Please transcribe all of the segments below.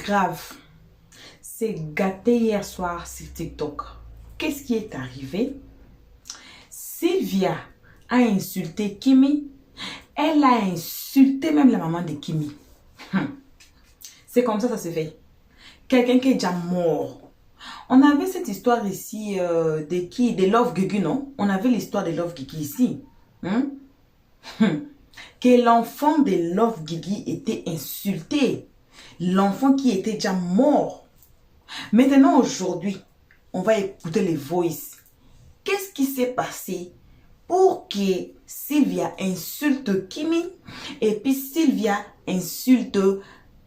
grave s'est gâté hier soir sur TikTok. Qu'est-ce qui est arrivé? Sylvia a insulté Kimi. Elle a insulté même la maman de Kimi. C'est comme ça se fait. Quelqu'un qui est déjà mort. On avait cette histoire ici de Love Gugu, non? On avait l'histoire de Love Gugu ici. Que l'enfant de Love Gugu était insulté. L'enfant qui était déjà mort. Maintenant, aujourd'hui, on va écouter les voices. Qu'est-ce qui s'est passé pour que Sylvia insulte Kimi et puis Sylvia insulte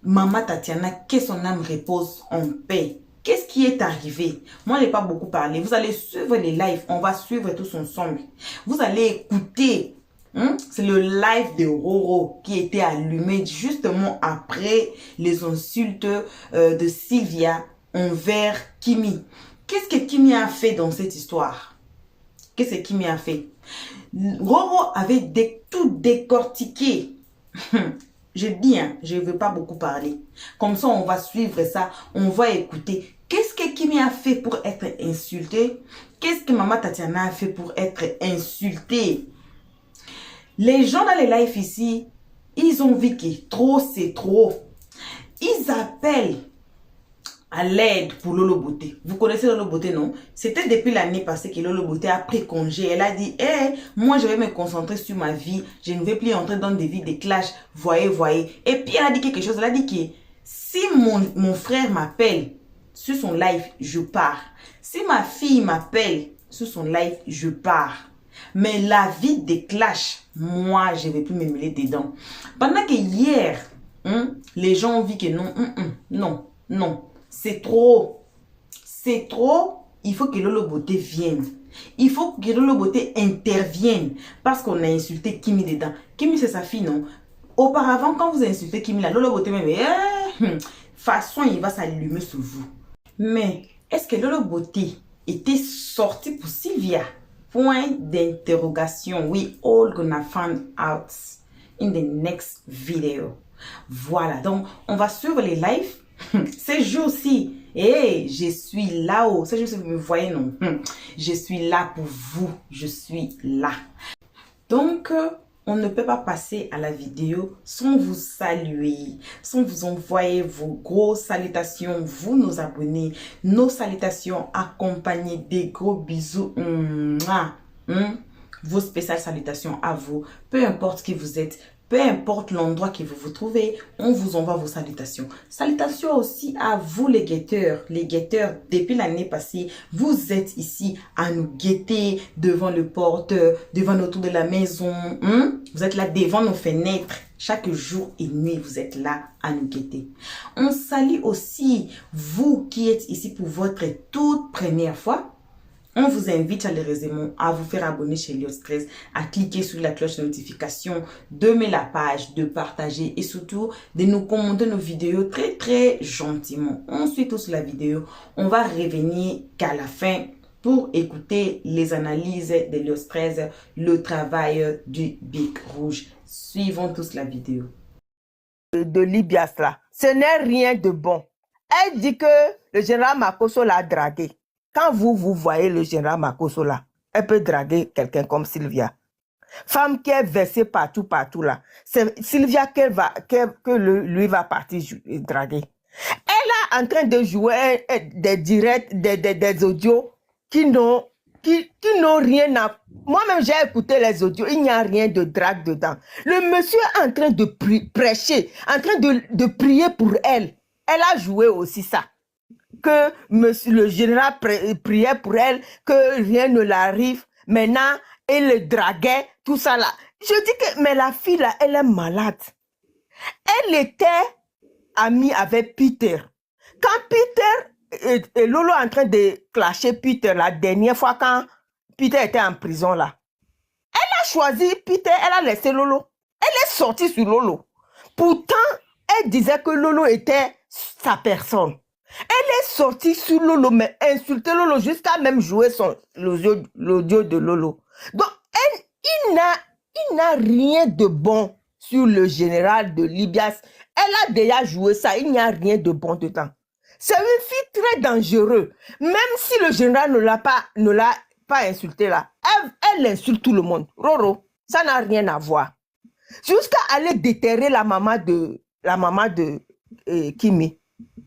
Maman Tatiana, que son âme repose en paix? Qu'est-ce qui est arrivé? Moi, je n'ai pas beaucoup parlé. Vous allez suivre les lives. On va suivre tous ensemble. Vous allez écouter. C'est le live de Roro qui était allumé justement après les insultes de Sylvia envers Kimi. Qu'est-ce que Kimi a fait dans cette histoire? Qu'est-ce que Kimi a fait? Roro avait tout décortiqué. Je dis, je ne veux pas beaucoup parler. Comme ça, on va suivre ça. On va écouter. Qu'est-ce que Kimi a fait pour être insulté? Qu'est-ce que Maman Tatiana a fait pour être insultée? Les gens dans les lives ici, ils ont vu que trop, c'est trop. Ils appellent à l'aide pour Lolo Beauté. Vous connaissez Lolo Beauté, non? C'était depuis l'année passée que Lolo Beauté a pris congé. Elle a dit, moi je vais me concentrer sur ma vie. Je ne vais plus entrer dans des vies de clash. Voyez, voyez. Et puis elle a dit quelque chose. Elle a dit que si mon frère m'appelle sur son live, je pars. Si ma fille m'appelle sur son live, je pars. Mais la vie des clashs, moi, je ne vais plus me mêler dedans. Pendant que hier, les gens ont vu que non. C'est trop. C'est trop. Il faut que Lolo Beauté vienne. Il faut que Lolo Beauté intervienne. Parce qu'on a insulté Kimi dedans. Kimi, c'est sa fille, non? Auparavant, quand vous insultez Kimi, là, Lolo Beauté même, façon, il va s'allumer sur vous. Mais, est-ce que Lolo Beauté était sorti pour Sylvia? Point d'interrogation. We all gonna find out in the next video. Voilà, donc, on va suivre les lives. Ces jours-ci, je suis là-haut. Ces jours-ci, vous me voyez, non? Je suis là pour vous. Je suis là. Donc, on ne peut pas passer à la vidéo sans vous saluer, sans vous envoyer vos grosses salutations, vous nos abonnés, nos salutations accompagnées des gros bisous. Vos spéciales salutations à vous, peu importe qui vous êtes. Peu importe l'endroit que vous vous trouvez, on vous envoie vos salutations. Salutations aussi à vous les guetteurs. Les guetteurs, depuis l'année passée, vous êtes ici à nous guetter devant le porte, devant le tour de la maison. Vous êtes là devant nos fenêtres. Chaque jour et nuit, vous êtes là à nous guetter. On salue aussi vous qui êtes ici pour votre toute première fois. On vous invite chaleureusement à vous faire abonner chez Elios 13, à cliquer sur la cloche de notification, d'aimer la page, de partager et surtout de nous commenter nos vidéos très gentiment. Ensuite, sur la vidéo, on va revenir qu'à la fin pour écouter les analyses d'Elios 13, le travail du Bic Rouge. Suivons tous la vidéo. De Libias là, ce n'est rien de bon. Elle dit que le général Makosso l'a dragué. Quand vous voyez le général Makosso là, elle peut draguer quelqu'un comme Sylvia. Femme qui est versée partout là. C'est Sylvia que lui va partir draguer. Elle est en train de jouer des directs, des audios qui n'ont rien à... Moi-même, j'ai écouté les audios, il n'y a rien de drague dedans. Le monsieur est en train de prêcher, en train de prier pour elle. Elle a joué aussi ça. Que le général priait pour elle, que rien ne l'arrive. Maintenant, elle le draguait, tout ça là. Je dis que, mais la fille là, elle est malade. Elle était amie avec Peter. Quand Peter et Lolo en train de clasher Peter la dernière fois quand Peter était en prison là, elle a choisi Peter, elle a laissé Lolo. Elle est sortie sur Lolo. Pourtant, elle disait que Lolo était sa personne. Elle est sortie sur Lolo, mais insulter Lolo jusqu'à même jouer l'audio de Lolo. Donc, il n'a rien de bon sur le général de Libias. Elle a déjà joué ça, il n'y a rien de bon dedans. C'est une fille très dangereuse. Même si le général ne l'a pas insulté là, elle insulte tout le monde. Roro, ça n'a rien à voir. Jusqu'à aller déterrer la maman de Kimi.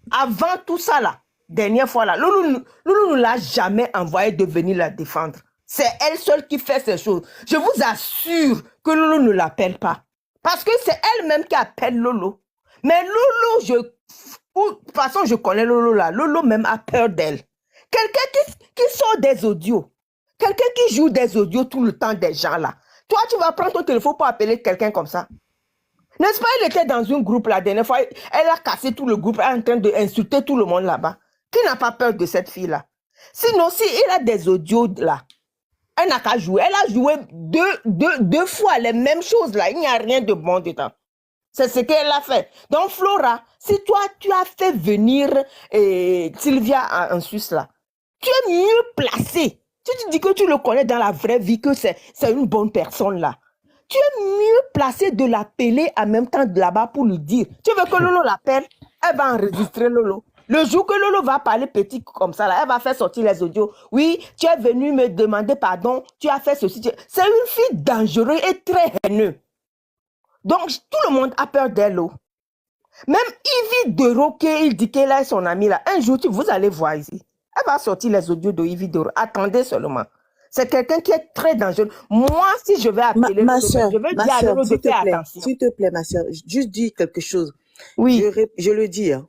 Avant tout ça là, dernière fois là, Loulou ne l'a jamais envoyé de venir la défendre. C'est elle seule qui fait ces choses. Je vous assure que Loulou ne l'appelle pas. Parce que c'est elle-même qui appelle Lolo. Mais Lolo, de toute façon, je connais Lolo là. Lolo même a peur d'elle. Quelqu'un qui sort des audios. Quelqu'un qui joue des audios tout le temps des gens là. Toi, tu vas prendre ton téléphone pour appeler quelqu'un comme ça. N'est-ce pas, il était dans un groupe la dernière fois. Elle a cassé tout le groupe, elle est en train d'insulter tout le monde là-bas. Qui n'a pas peur de cette fille-là? Sinon, si il a des audios là, elle n'a qu'à jouer. Elle a joué deux fois les mêmes choses là. Il n'y a rien de bon dedans. C'est ce qu'elle a fait. Donc, Flora, si toi, tu as fait venir Sylvia en Suisse là, tu es mieux placé. Si tu dis que tu le connais dans la vraie vie, que c'est une bonne personne là, tu es mieux placé de l'appeler en même temps de là-bas pour lui dire. Tu veux que Lolo l'appelle? Elle va enregistrer Lolo. Le jour que Lolo va parler petit comme ça, là, elle va faire sortir les audios. Oui, tu es venu me demander pardon, tu as fait ceci. C'est une fille dangereuse et très haineuse. Donc, tout le monde a peur d'elle. Même Ivy de Roquet, il dit qu'elle est son amie là. Un jour, vous allez voir ici. Elle va sortir les audios de Ivy de Roquet. Attendez seulement. C'est quelqu'un qui est très dangereux. Moi, si je vais appeler Ma soeur, je vais dire à Lolo de faire attention. s'il te plaît, ma soeur, juste dis quelque chose. Oui. Je le dis, hein.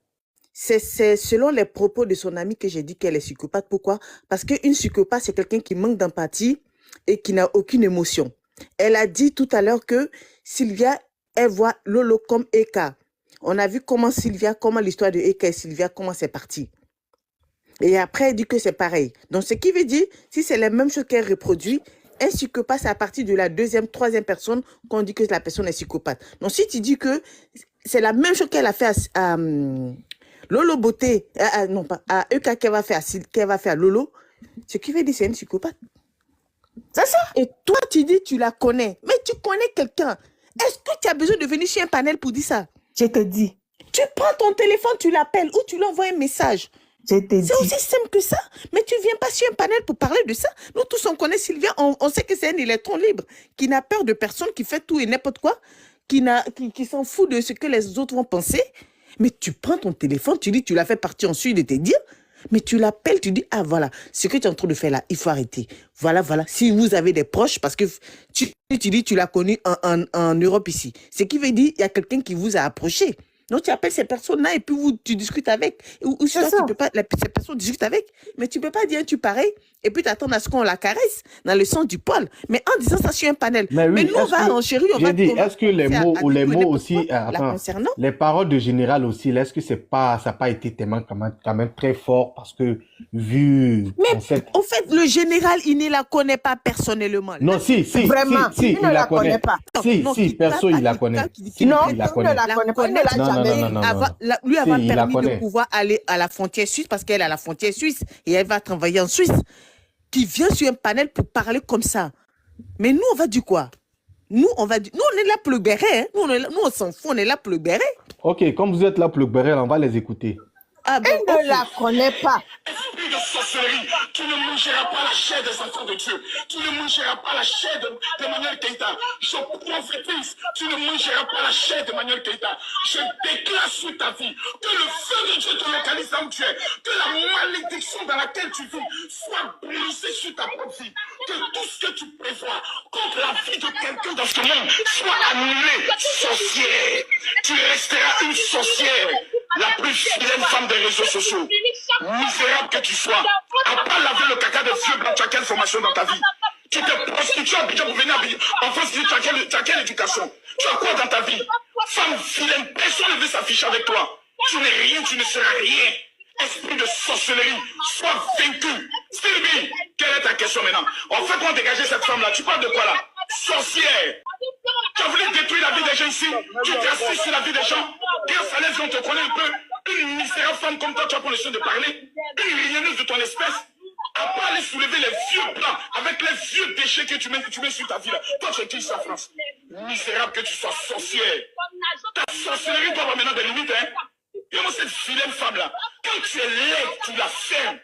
C'est selon les propos de son amie que j'ai dit qu'elle est psychopathe. Pourquoi? Parce qu'une psychopathe, c'est quelqu'un qui manque d'empathie et qui n'a aucune émotion. Elle a dit tout à l'heure que Sylvia, elle voit Lolo comme Eka. On a vu comment l'histoire de Eka et Sylvia, comment c'est parti. Et après, elle dit que c'est pareil. Donc, ce qui veut dire, si c'est la même chose qu'elle reproduit, un psychopathe, c'est à partir de la deuxième, troisième personne qu'on dit que la personne est psychopathe. Donc, si tu dis que c'est la même chose qu'elle a fait à Lolo Beauté, non pas à Eka qu'elle va faire à Lolo, ce qui veut dire c'est une psychopathe. C'est ça. Et toi, tu dis tu la connais. Mais tu connais quelqu'un. Est-ce que tu as besoin de venir chez un panel pour dire ça? Je te dis. Tu prends ton téléphone, tu l'appelles ou tu lui envoies un message. C'est aussi simple que ça. Mais tu ne viens pas sur un panel pour parler de ça. Nous tous, on connaît Sylvia. On sait que c'est un électron libre qui n'a peur de personne, qui fait tout et n'importe quoi, qui s'en fout de ce que les autres vont penser. Mais tu prends ton téléphone, tu dis, tu l'as fait partir ensuite de te dire, mais tu l'appelles, tu dis, ah voilà, ce que tu es en train de faire là, il faut arrêter. Voilà. Si vous avez des proches, parce que tu dis, tu l'as connu en Europe ici. Ce qui veut dire, il y a quelqu'un qui vous a approché. Donc, tu appelles ces personnes-là et puis tu discutes avec. Ou sinon, tu peux pas, ces personnes discutent avec. Mais tu peux pas dire un tu pareil et puis t'attendre à ce qu'on la caresse dans le sens du poil. Mais en disant ça sur un panel. Mais, oui, nous, on va en chérie, on va... Est-ce que les mots ou les mots aussi... concernant. Les paroles de général aussi, est-ce que ça n'a pas été tellement quand même très fort parce que vu... Mais en fait, le général, il ne la connaît pas personnellement. Non, si, vraiment, il ne la connaît pas. Si, perso, il la connaît. Non, il ne la connaît pas. Il ne l'a jamais. Lui avoir permis de pouvoir aller à la frontière suisse parce qu'elle est à la frontière suisse et elle va travailler en Suisse. Qui vient sur un panel pour parler comme ça. Mais nous, on va dire quoi? Nous, on est là pour le béret. Hein. Nous, on s'en fout, on est là pour le béret. Ok, comme vous êtes là pour le béret, on va les écouter. Elle ne la connaît pas. Esprit de sorcellerie, tu ne mangeras pas la chair des enfants de Dieu. Tu ne mangeras pas la chair de Manuel Keïta. Je prophétise, tu ne mangeras pas la chair de Manuel Keïta. Je déclare sur ta vie que le feu de Dieu te localise là où tu es. Que la malédiction dans laquelle tu vis soit brisée sur ta propre vie. Que tout ce que tu prévois contre la vie de quelqu'un dans ce monde soit annulé. Sorcière, tu resteras une sorcière. La plus vilaine femme des réseaux sociaux. Misérable que tu sois. Après laver le caca de vieux blancs, tu as quelle formation dans ta vie? Tu te prostitues à Abidjan pour venir en France, tu as quelle éducation? Tu as quoi dans ta vie? Femme vilaine, personne ne veut s'afficher avec toi. Tu n'es rien, tu ne seras rien. Esprit de sorcellerie, sois vaincu. Sylvie, quelle est ta question maintenant? En fait, comment dégager cette femme-là? Tu parles de quoi là? Sorcière. Tu as voulu détruire la vie des gens ici. Tu t'es assis sur la vie des gens. Grâce à l'aise, on te connaît un peu. Une misérable femme comme toi, tu as pour le soin de parler. Une rionneuse de ton espèce. À part aller soulever les vieux plans avec les vieux déchets que tu mets sur ta vie là. Toi, tu es qui ici en France? Misérable que tu sois sorcière. Ta sorcellerie doit avoir maintenant des limites, hein. Et moi, cette vilaine femme-là, quand tu es laide, tu la fermes.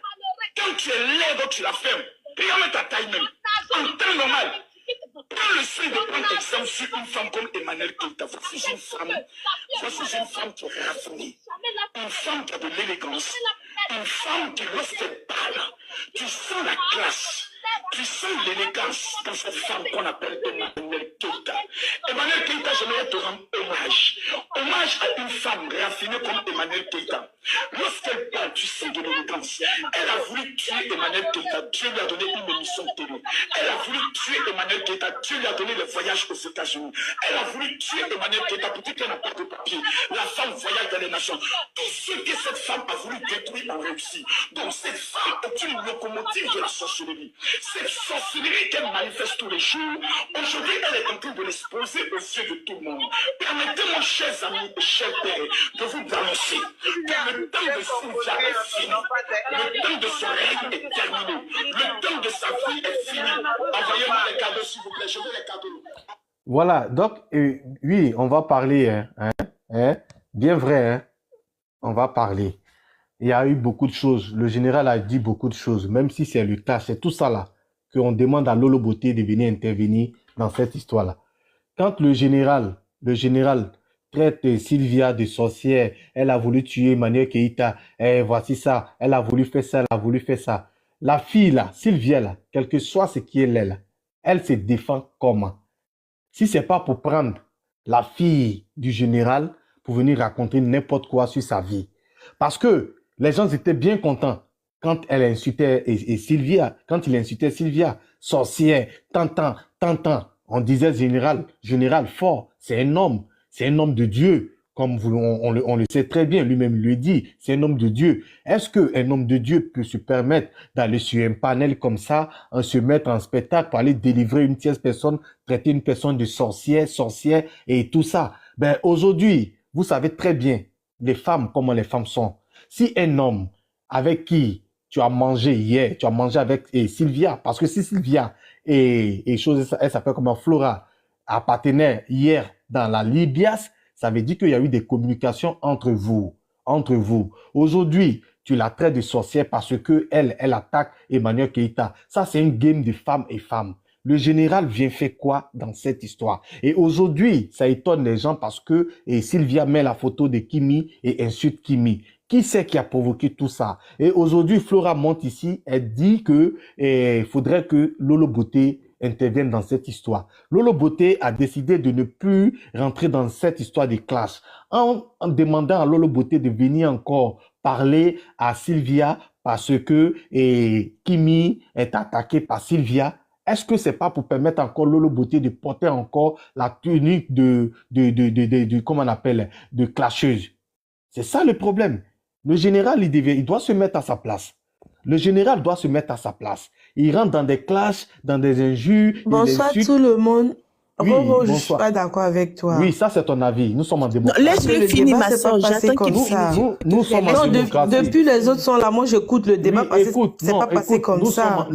Quand tu es laide, tu la fermes. Regarde ta taille même. En temps normal. Prends le soin de prendre exemple sur une femme comme Emmanuel Keïta. Voici une femme qui est raffinée. Une femme qui a de l'élégance. Une femme qui, lorsqu'elle parle, tu sens la classe. Tu sens l'élégance dans cette femme qu'on appelle Emmanuel Keïta. Emmanuel Keïta, j'aimerais te rendre hommage. Hommage à une femme raffinée comme Emmanuel Keïta. Lorsqu'elle parle, tu sens de l'élégance. Elle a voulu tuer Emmanuel Keïta. Dieu lui a donné une émission de télé. Elle a voulu tuer Emmanuel Keïta. Dieu lui a donné le voyage aux États-Unis. Elle a voulu tuer Emmanuel Keïta pour dire qu'elle n'a pas de papier. La femme voyage dans les nations. Tout ce que cette femme a voulu détruire, a réussi. Donc cette femme est une locomotive de la sorcellerie. Cette sorcellerie qu'elle manifeste tous les jours, aujourd'hui, elle est en train de l'exposer aux yeux de tout le monde. Permettez-moi, chers amis et chers pères, de vous annoncer que le temps de Sylvia est fini. Le temps de son règne est terminé. Le temps de sa vie est fini. Envoyez-moi les cadeaux, s'il vous plaît. Je veux les cadeaux. Voilà, donc, oui, on va parler, bien vrai, hein, on va parler. Il y a eu beaucoup de choses. Le général a dit beaucoup de choses, même si c'est le cas, c'est tout ça là qu'on demande à Lolo Beauté de venir intervenir dans cette histoire-là. Quand le général traite Sylvia de sorcière, elle a voulu tuer Emmanuel Keïta, voici ça, elle a voulu faire ça, elle a voulu faire ça. La fille là, Sylvia là, quel que soit ce qu'elle est là, elle se défend comment? Si c'est pas pour prendre la fille du général pour venir raconter n'importe quoi sur sa vie. Parce que les gens étaient bien contents quand elle insultait et Sylvia, quand il insultait Sylvia, sorcière, tantan. On disait général fort, c'est un homme de Dieu. Comme on le sait très bien, lui-même le dit, c'est un homme de Dieu. Est-ce qu'un homme de Dieu peut se permettre d'aller sur un panel comme ça, se mettre en spectacle pour aller délivrer une tierce personne, traiter une personne de sorcière et tout ça? Ben, aujourd'hui, vous savez très bien, les femmes, comment les femmes sont. Si un homme avec qui tu as mangé hier, tu as mangé avec Sylvia, parce que si Sylvia et chose, elle s'appelle comme Flora, appartenait hier dans la Libias, ça veut dire qu'il y a eu des communications entre vous. Aujourd'hui, tu la traites de sorcière parce que elle attaque Emmanuel Keïta. Ça, c'est une game de femmes et femmes. Le général vient faire quoi dans cette histoire? Et aujourd'hui, ça étonne les gens parce que Sylvia met la photo de Kimi et insulte Kimi. Qui c'est qui a provoqué tout ça? Et aujourd'hui, Flora monte ici, elle dit que faudrait que Lolo Beauté intervienne dans cette histoire. Lolo Beauté a décidé de ne plus rentrer dans cette histoire de clash en demandant à Lolo Beauté de venir encore parler à Sylvia parce que Kimi est attaqué par Sylvia. Est-ce que c'est pas pour permettre encore Lolo Beauté de porter encore la tenue de comment on appelle, de clasheuse? C'est ça le problème. Le général, il doit se mettre à sa place. Le général doit se mettre à sa place. Il rentre dans des clashs, dans des injures. Bonsoir des tout le monde. Oui, Roro, je suis bonsoir. pas d'accord avec toi. Oui, ça c'est ton avis. Nous sommes en Non, démocratie. laisse-le Le finir, débat ma s'est pas soeur. passé J'attends comme qu'il ça. finisse. Nous sommes en Non, démocratie. depuis les autres sont là, moi j'écoute le débat Oui, parce que écoute, c'est non, pas passé écoute, comme ça.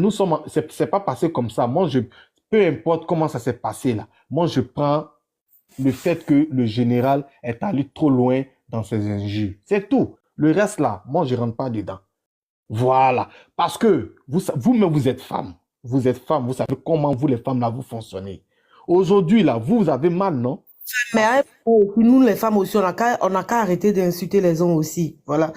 c'est pas passé comme ça. Moi, peu importe comment ça s'est passé là. Moi, je prends le fait que le général est allé trop loin dans ses injures. C'est tout. Le reste là, moi, je rentre pas dedans. Voilà. Parce que vous-même, vous êtes femme. Vous êtes femme. Vous savez comment vous, les femmes là, vous fonctionnez. Aujourd'hui là, vous avez mal, non? Mais nous les femmes aussi, on a qu'à arrêter d'insulter les hommes aussi. Voilà.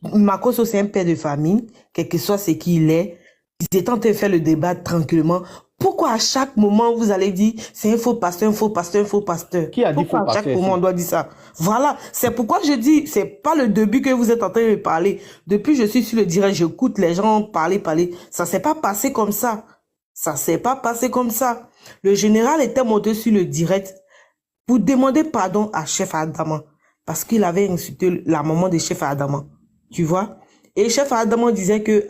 Makoso, c'est un père de famille, quel que soit ce qu'il est. Ils étaient en train de faire le débat tranquillement. Pourquoi à chaque moment vous allez dire c'est un faux pasteur, un faux pasteur, un faux pasteur? Qui a dit Pourquoi faux à chaque pasteur moment ici? on doit dire ça? Voilà, c'est pourquoi je dis, c'est pas le début que vous êtes en train de parler. Depuis je suis sur le direct, j'écoute les gens parler. Ça s'est pas passé comme ça. Ça s'est pas passé comme ça. Le général était monté sur le direct pour demander pardon à Chef Adama parce qu'il avait insulté la maman de Chef Adama. Tu vois? Et Chef Adama disait que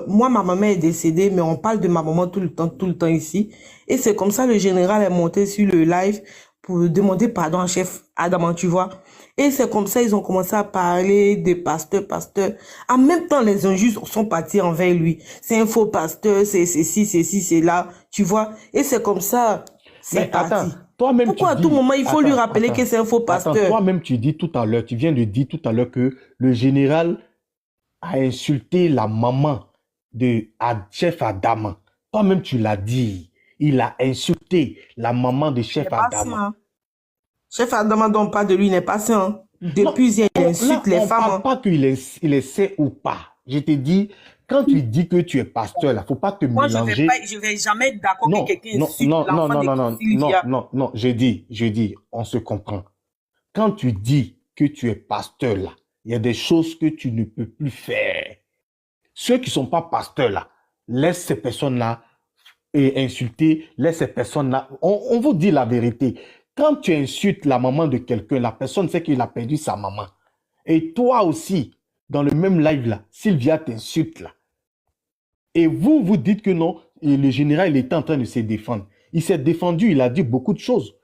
moi ma maman est décédée mais on parle de ma maman tout le temps ici. Et c'est comme ça le général est monté sur le live pour demander pardon à Chef Adama, tu vois? Et c'est comme ça ils ont commencé à parler de pasteur. En même temps les injures sont partis envers lui. C'est un faux pasteur, c'est ceci, c'est là, tu vois? Et c'est comme ça. C'est Mais parti. attends, toi-même Pourquoi à tu tout dis, moment il faut lui attends, rappeler que attends, c'est un faux attends, pasteur? toi-même tu dis tout à l'heure, tu viens de dire tout à l'heure que le général a insulté la maman de chef Adama. Toi-même tu l'as dit, il a insulté la maman de Il chef n'est pas sain. Adama. Hein. Chef Adama dont on parle de lui, il n'est pas sain. Hein. Non, Depuis, il là, insulte les on femmes. parle Hein. pas qu'il est, il essaie ou pas. Je te dis, quand tu dis que tu es pasteur, là, faut pas te Moi, mélanger. je vais jamais être d'accord que Non, quelqu'un non, insulte non, non, l'enfant non, de non, non, non, Sylvia. non, non, je dis, on se comprend. Quand tu dis que tu es pasteur, là, il y a des choses que tu ne peux plus faire. Ceux qui sont pas pasteurs, là, laisse ces personnes-là et insulter, laisse ces personnes-là. On vous dit la vérité. Quand tu insultes la maman de quelqu'un, la personne sait qu'il a perdu sa maman. Et toi aussi, dans le même live là, Sylvia t'insulte là. Et vous dites que non, et le général il était en train de se défendre. Il s'est défendu, il a dit beaucoup de choses.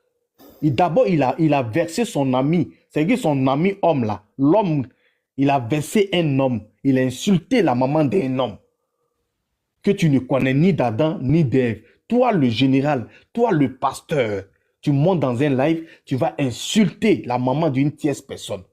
D'abord, il a versé son ami. C'est-à-dire son ami homme là, l'homme, il a versé un homme. Il a insulté la maman d'un homme que tu ne connais ni d'Adam ni d'Ève. Toi, le général, toi, le pasteur, tu montes dans un live, tu vas insulter la maman d'une tierce personne.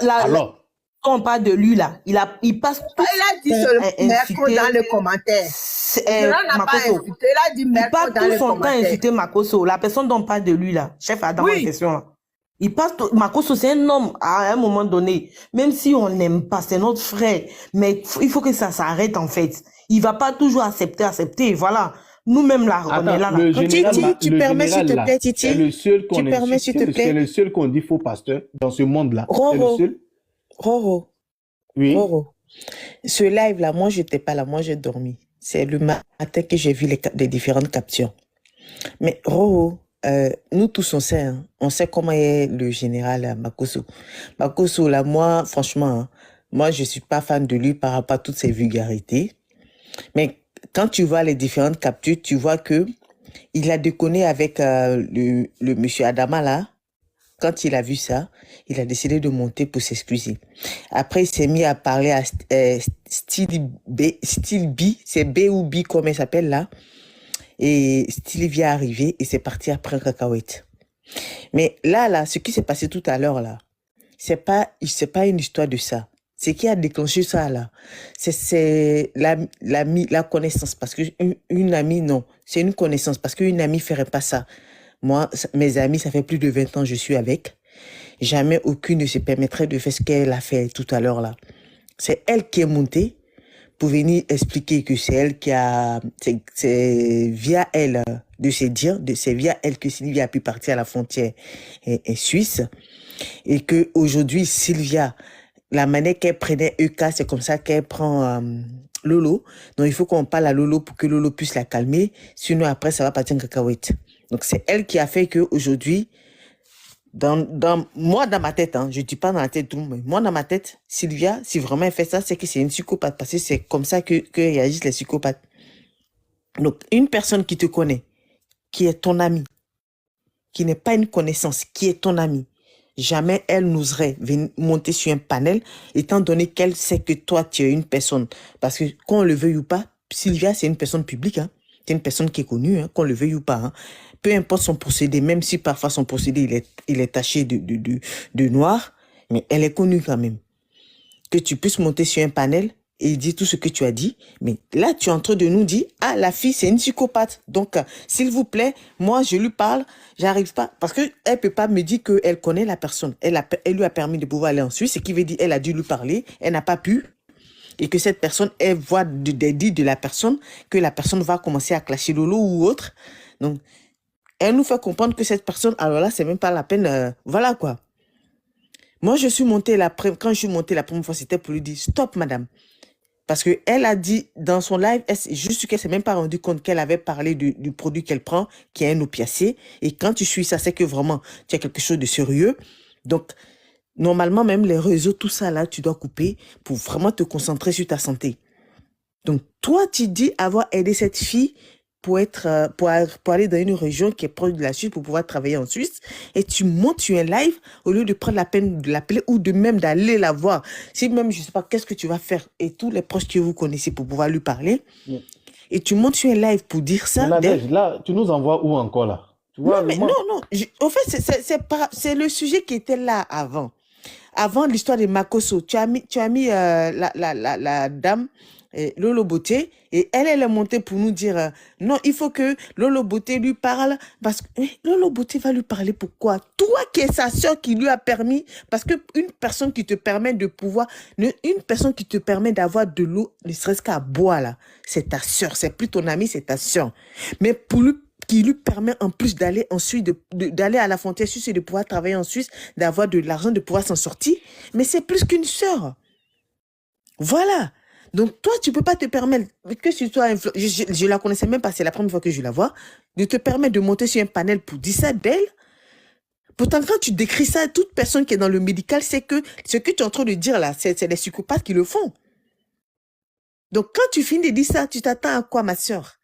Alors, Quand on parle de lui là, il passe tout. Il a dit ce mercredi dans les commentaires. Il n'a pas insulté, il a dit Il mercredi passe dans tout les son temps à commentaires. insulter Makoso. La personne dont on parle de lui là, chef Adam Oui. en question là. Il passe tout. Makoso, c'est un homme à un moment donné. Même si on n'aime pas, c'est notre frère. Mais il faut que ça s'arrête en fait. Il va pas toujours accepter. Voilà. Nous-mêmes là, on est là. le général, Titi, tu le permets, s'il te général, plaît, là, Titi? c'est le seul qu'on Tu permets, insulte. s'il te plaît? C'est le seul qu'on dit faux pasteur dans ce monde-là. C'est le Roro, seul. Roro, Oui. Roro. Ce live-là, moi, je n'étais pas là. Moi, j'ai dormi. C'est le matin que j'ai vu les différentes captures. Mais Roro, nous tous, on sait. Hein. On sait comment est le général Makoso. Makoso, là, moi, franchement, hein, moi, je suis pas fan de lui par rapport à toutes ses vulgarités. Mais quand tu vois les différentes captures, tu vois que il a déconné avec le monsieur Adama, là. Quand il a vu ça, il a décidé de monter pour s'excuser. Après, il s'est mis à parler à Style B, c'est B ou B, comme elle s'appelle là. Et Style vient arriver et c'est parti après un cacahuète. Mais là, ce qui s'est passé tout à l'heure là, c'est pas une histoire de ça. Ce qui a déclenché ça là, c'est la connaissance. Parce que une amie, non, c'est une connaissance. Parce qu'une amie ferait pas ça. Moi, mes amis, ça fait plus de 20 ans que je suis avec. Jamais aucune ne se permettrait de faire ce qu'elle a fait tout à l'heure là. C'est elle qui est montée pour venir expliquer que c'est elle qui a... C'est via elle de se dire, c'est via elle que Sylvia a pu partir à la frontière suisse. Et que aujourd'hui Sylvia, la manière qu'elle prenait EK, c'est comme ça qu'elle prend Lolo. Donc il faut qu'on parle à Lolo pour que Lolo puisse la calmer. Sinon après, ça va partir en cacahuète. Donc c'est elle qui a fait que aujourd'hui, moi dans ma tête, hein, je dis pas dans la tête de tout le monde, mais moi dans ma tête, Sylvia, si vraiment elle fait ça, c'est que c'est une psychopathe, parce que c'est comme ça que réagissent les psychopathes. Donc une personne qui te connaît, qui est ton ami, qui n'est pas une connaissance, qui est ton ami, jamais elle n'oserait venir monter sur un panel, étant donné qu'elle sait que toi tu es une personne, parce que qu'on le veuille ou pas, Sylvia c'est une personne publique, hein. C'est une personne qui est connue, hein, qu'on le veuille ou pas. Hein. Peu importe son procédé, même si parfois son procédé il est taché de noir, mais elle est connue quand même. Que tu puisses monter sur un panel et dire tout ce que tu as dit, mais là tu es en train de nous dire, ah la fille c'est une psychopathe, donc s'il vous plaît, moi je lui parle, j'arrive pas, parce que elle peut pas me dire qu'elle connaît la personne, elle lui a permis de pouvoir aller en Suisse, ce qui veut dire elle a dû lui parler, elle n'a pas pu. Et que cette personne, elle voit des dits de la personne, que la personne va commencer à clasher Lolo ou autre. Donc, elle nous fait comprendre que cette personne, alors là, c'est même pas la peine, voilà quoi. Moi, quand je suis montée la première fois, c'était pour lui dire, stop madame. Parce que elle a dit dans son live, juste qu'elle s'est même pas rendu compte qu'elle avait parlé du produit qu'elle prend, qui est un opiacé. Et quand tu suis ça, c'est que vraiment, tu as quelque chose de sérieux. Donc, normalement, même les réseaux, tout ça là, tu dois couper pour vraiment te concentrer sur ta santé. Donc, toi, tu dis avoir aidé cette fille pour aller dans une région qui est proche de la Suisse pour pouvoir travailler en Suisse, et tu montes sur un live au lieu de prendre la peine de l'appeler ou de même d'aller la voir. Si même, je sais pas, qu'est-ce que tu vas faire, et tous les proches que vous connaissez pour pouvoir lui parler, et tu montes sur un live pour dire ça. Nadège, là, tu nous envoies où encore là? Tu vois, Non, mais non. Au fait, c'est le sujet qui était là avant. Avant l'histoire de Makoso, tu as mis la dame Lolo Beauté et elle est montée pour nous dire non, il faut que Lolo Beauté lui parle parce que Lolo Beauté va lui parler pourquoi? Toi qui es sa soeur qui lui a permis, parce que une personne qui te permet de pouvoir, une personne qui te permet d'avoir de l'eau, ne serait-ce qu'à boire là, c'est ta soeur, c'est plus ton ami, c'est ta soeur. Mais pour lui qui lui permet en plus d'aller ensuite d'aller à la frontière suisse et de pouvoir travailler en Suisse, d'avoir de l'argent, de pouvoir s'en sortir. Mais c'est plus qu'une sœur. Voilà. Donc toi, tu peux pas te permettre, que tu sois je la connaissais même pas, c'est la première fois que je la vois, de te permettre de monter sur un panel pour dire ça d'elle. Pourtant, quand tu décris ça, toute personne qui est dans le médical sait que ce que tu es en train de dire là, c'est les psychopathes qui le font. Donc quand tu finis de dire ça, tu t'attends à quoi, ma sœur?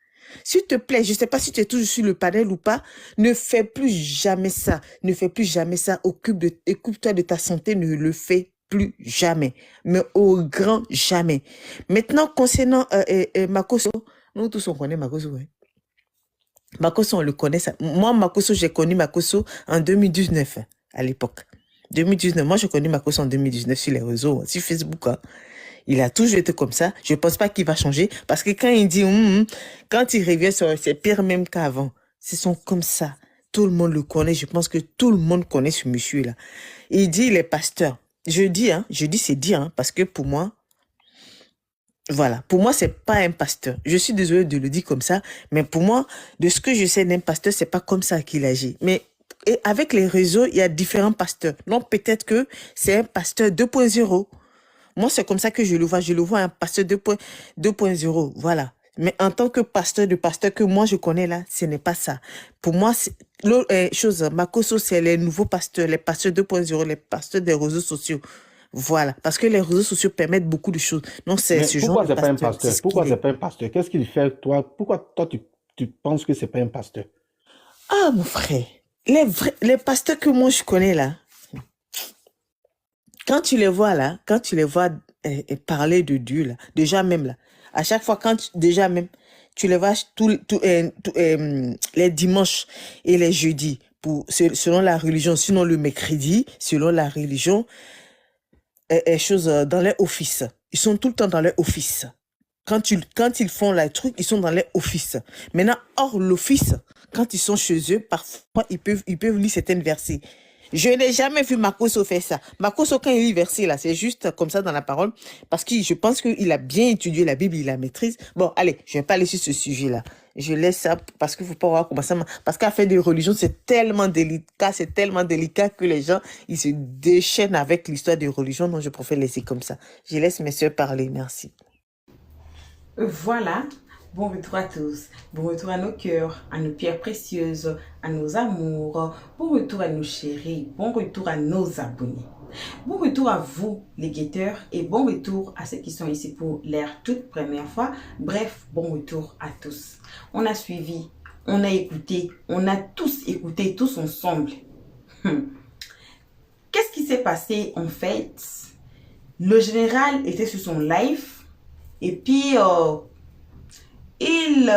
S'il te plaît, je ne sais pas si tu es toujours sur le panel ou pas, ne fais plus jamais ça. Ne fais plus jamais ça. Occupe-toi de ta santé, ne le fais plus jamais. Mais au grand jamais. Maintenant, concernant Makoso, nous tous on connaît Makoso. Ouais. Makoso, on le connaît. Ça. Moi, Makoso, j'ai connu Makoso en 2019, à l'époque. 2019, moi, j'ai connu Makoso en 2019 sur les réseaux, sur Facebook. Hein. Il a toujours été comme ça. Je ne pense pas qu'il va changer. Parce que quand il dit, quand il revient sur c'est pire même qu'avant. Ce sont comme ça. Tout le monde le connaît. Je pense que tout le monde connaît ce monsieur-là. Il dit, il est pasteur. Je dis c'est dit, parce que pour moi, voilà. Pour moi, c'est pas un pasteur. Je suis désolée de le dire comme ça. Mais pour moi, de ce que je sais d'un pasteur, c'est pas comme ça qu'il agit. Mais et avec les réseaux, il y a différents pasteurs. Donc, peut-être que c'est un pasteur 2.0. Moi, c'est comme ça que je le vois. Je le vois un pasteur 2.0. Voilà. Mais en tant que pasteur que moi je connais là, ce n'est pas ça. Pour moi, Makoso, c'est les nouveaux pasteurs, les pasteurs 2.0, les pasteurs des réseaux sociaux. Voilà. Parce que les réseaux sociaux permettent beaucoup de choses. Non, c'est ce genre de pasteur. Pourquoi c'est pas un pasteur? Pourquoi c'est pas un pasteur? Qu'est-ce qu'il fait, toi? Pourquoi toi, tu penses que c'est pas un pasteur? Ah, mon frère. Les pasteurs que moi je connais là, quand tu les vois parler de Dieu là, déjà même là, à chaque fois tu les vois les dimanches et les jeudis selon la religion, sinon le mercredi selon la religion, dans les offices. Ils sont tout le temps dans les offices. Quand ils font les trucs, ils sont dans les offices. Maintenant, hors l'office, quand ils sont chez eux, parfois ils peuvent lire certains versets. Je n'ai jamais vu Makoso faire ça. Makoso, quand il lit verset là, c'est juste comme ça dans la parole, parce que je pense qu'il a bien étudié la Bible, il la maîtrise. Bon, allez, je ne vais pas aller sur ce sujet-là. Je laisse ça parce qu'il ne faut pas voir comment ça marche. Parce qu'à faire des religions, c'est tellement délicat que les gens, ils se déchaînent avec l'histoire des religions, donc je préfère laisser comme ça. Je laisse mes soeurs parler, merci. Voilà. Bon retour à tous, bon retour à nos cœurs, à nos pierres précieuses, à nos amours, bon retour à nos chéris, bon retour à nos abonnés. Bon retour à vous les guetteurs et bon retour à ceux qui sont ici pour leur toute première fois. Bref, bon retour à tous. On a suivi, on a écouté, on a tous écouté, tous ensemble. Qu'est-ce qui s'est passé en fait? Le général était sur son live et puis... il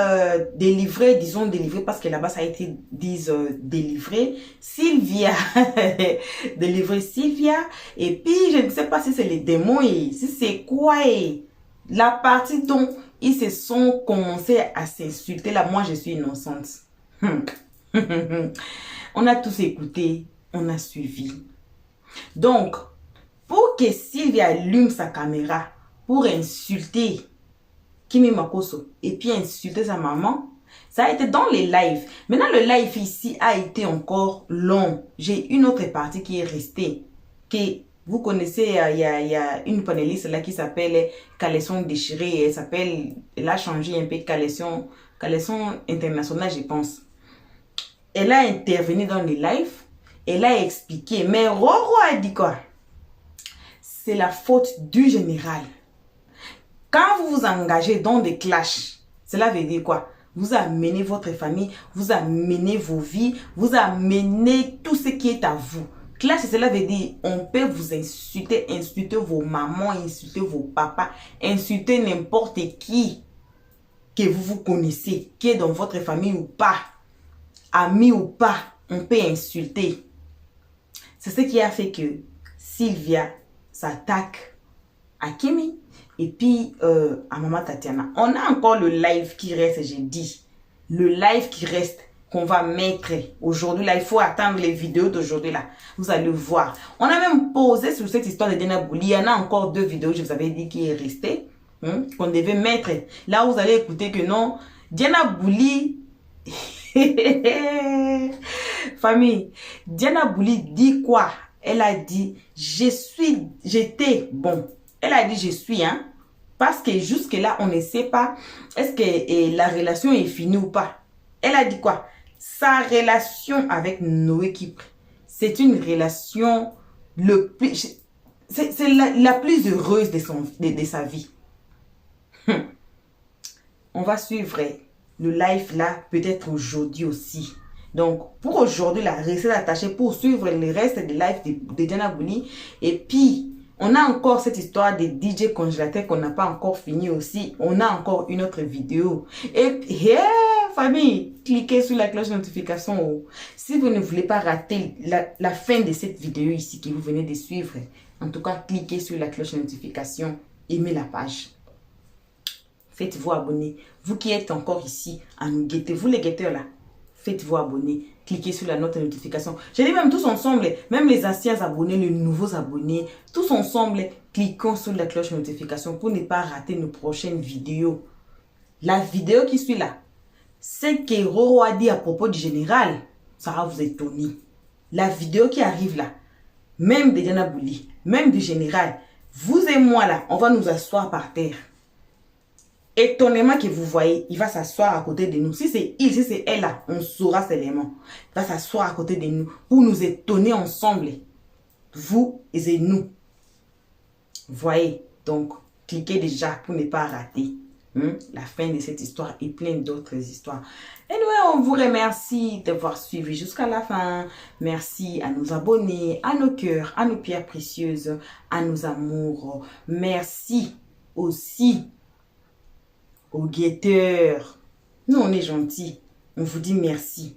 délivrait, disons délivré parce que là-bas ça a été délivré Sylvia. Délivré Sylvia. Et puis je ne sais pas si c'est les démons et si c'est quoi. Et la partie dont ils se sont commencé à s'insulter là, moi je suis innocente. On a tous écouté, on a suivi. Donc, pour que Sylvia allume sa caméra pour insulter Kimi Makoso et puis insulter sa maman, ça a été dans les lives. Maintenant, le live ici a été encore long. J'ai une autre partie qui est restée. Que vous connaissez, il y a une panéliste là qui s'appelle Caleçon Déchiré. Elle a changé un peu Caleçon International, je pense. Elle a intervenu dans les lives. Elle a expliqué. Mais Roro a dit quoi? C'est la faute du général. Quand vous vous engagez dans des clashs, cela veut dire quoi? Vous amenez votre famille, vous amenez vos vies, vous amenez tout ce qui est à vous. Clash, cela veut dire on peut vous insulter, insulter vos mamans, insulter vos papas, insulter n'importe qui que vous connaissez, qui est dans votre famille ou pas. ami ou pas, on peut insulter. C'est ce qui a fait que Sylvia s'attaque à Kimi et puis à Maman Tatiana. On a encore le live qui reste, j'ai dit. Le live qui reste qu'on va mettre aujourd'hui. Là, il faut attendre les vidéos d'aujourd'hui. Là, vous allez voir. On a même posé sur cette histoire de Diana Bouli. Il y en a encore 2 vidéos, je vous avais dit, qui est resté. Qu'on devait mettre. Là, vous allez écouter que non. Diana Bouli... Famille, Diana Bouli dit quoi? Elle a dit, j'étais bon. Elle a dit, je suis, hein. Parce que jusque-là, on ne sait pas, est-ce que la relation est finie ou pas. Elle a dit quoi? Sa relation avec Noé Kipre, c'est une relation c'est la plus heureuse de sa vie. On va suivre le live là, peut-être aujourd'hui aussi. Donc, pour aujourd'hui, la restez attachée pour suivre le reste des lives de Diana Bouli. Et puis, on a encore cette histoire des DJ congélateurs qu'on n'a pas encore fini aussi. On a encore une autre vidéo. Et puis, famille, cliquez sur la cloche de notification. Si vous ne voulez pas rater la fin de cette vidéo ici que vous venez de suivre, en tout cas, cliquez sur la cloche de notification. Aimez la page. Faites-vous abonner. Vous qui êtes encore ici à nous guetter, vous les guetteurs là, faites-vous abonner. Cliquez sur la note de notification. Je dis même tous ensemble, même les anciens abonnés, les nouveaux abonnés, tous ensemble, cliquons sur la cloche de notification pour ne pas rater nos prochaines vidéos. La vidéo qui suit là, c'est que Roro a dit à propos du général, ça va vous étonner. La vidéo qui arrive là, même de Diana Bouli, même du général, vous et moi là, on va nous asseoir par terre. Étonnement que vous voyez, il va s'asseoir à côté de nous. Si c'est il, si c'est elle là, on saura seulement. Il va s'asseoir à côté de nous pour nous étonner ensemble. Vous et nous. Voyez, donc, cliquez déjà pour ne pas rater la fin de cette histoire et plein d'autres histoires. Et nous, on vous remercie d'avoir suivi jusqu'à la fin. Merci à nos abonnés, à nos cœurs, à nos pierres précieuses, à nos amours. Merci aussi aux guetteurs. Nous, on est gentils. On vous dit merci.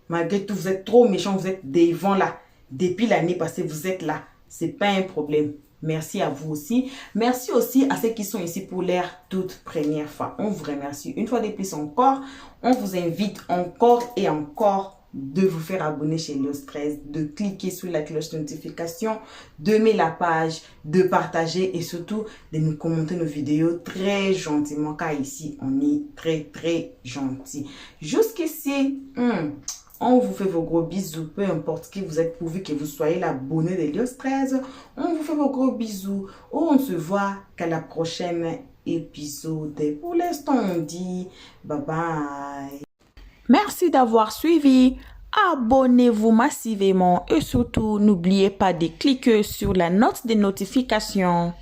Malgré tout, vous êtes trop méchants. Vous êtes devant là. Depuis l'année passée, vous êtes là. C'est pas un problème. Merci à vous aussi. Merci aussi à ceux qui sont ici pour leur toute première fois. On vous remercie une fois de plus encore. On vous invite encore et encore de vous faire abonner chez Léo Stress, de cliquer sur la cloche de notification, d'aimer la page, de partager et surtout de nous commenter nos vidéos très gentiment car ici on est très gentil. Jusqu'ici, on vous fait vos gros bisous, peu importe qui vous êtes, pourvu que vous soyez l'abonné de Léo Stress. On vous fait vos gros bisous. On se voit qu'à la prochaine épisode. Pour l'instant, on dit bye bye. Merci d'avoir suivi. Abonnez-vous massivement et surtout, n'oubliez pas de cliquer sur la note de notification.